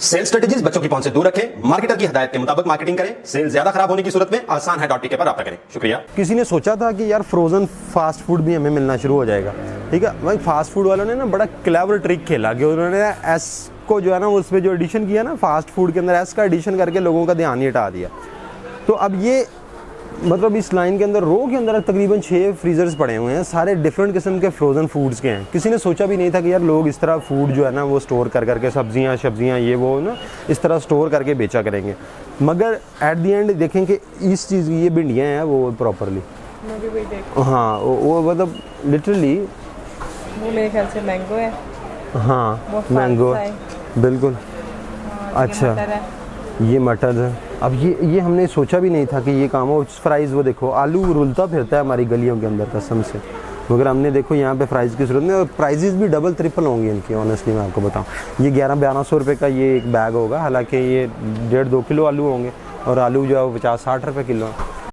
Cell strategies बच्चों की पहुंच से दूर रखें, मार्केटर की हदायत के मुताबिक मार्केटिंग करें। सेल ज्यादा खराब होने की सूरत में आसान है .tk पर राब्ता करें। शुक्रिया। किसी ने सोचा था कि यार फ्रोजन फास्ट फूड भी हमें मिलना शुरू हो जाएगा, ठीक है भाई। फास्ट फूड वालों ने ना बड़ा क्लेवर ट्रिक खेला कि उन्होंने एस को जो है ना उस पर जो एडिशन किया ना, फास्ट फूड के अंदर एस का एडिशन करके लोगों का ध्यान ही हटा दिया। तो अब ये मतलब इस लाइन के अंदर रो के अंदर तकरीबन 6 फ्रीजर्स पड़े हुए हैं, सारे डिफरेंट किस्म के फ्रोज़न फूड्स के हैं। किसी ने सोचा भी नहीं था कि यार लोग इस तरह फूड जो है ना वो स्टोर कर करके सब्जियां ये वो ना इस तरह स्टोर करके बेचा करेंगे। मगर एट दी एंड देखें कि इस चीज़ की ये भिंडियाँ हैं वो प्रॉपरली, हाँ वो मतलब लिटरली वो मेरे ख्याल से मैंगो है। हाँ मैंगो बिल्कुल। अच्छा ये मटर है। अब ये हमने सोचा भी नहीं था कि ये काम हो। फ्राइज़ वो देखो, आलू रुलता फिरता है हमारी गलियों के अंदर कसम से, मगर हमने देखो यहाँ पे फ्राइज़ की सूरत में, और प्राइजेज़ भी डबल ट्रिपल होंगी इनकी। ऑनेस्टली मैं आपको बताऊँ ये 1100-1200 रुपये का ये एक बैग होगा, हालांकि ये 1.5-2 किलो आलू होंगे और आलू जो है वो 50-60 रुपये किलो है।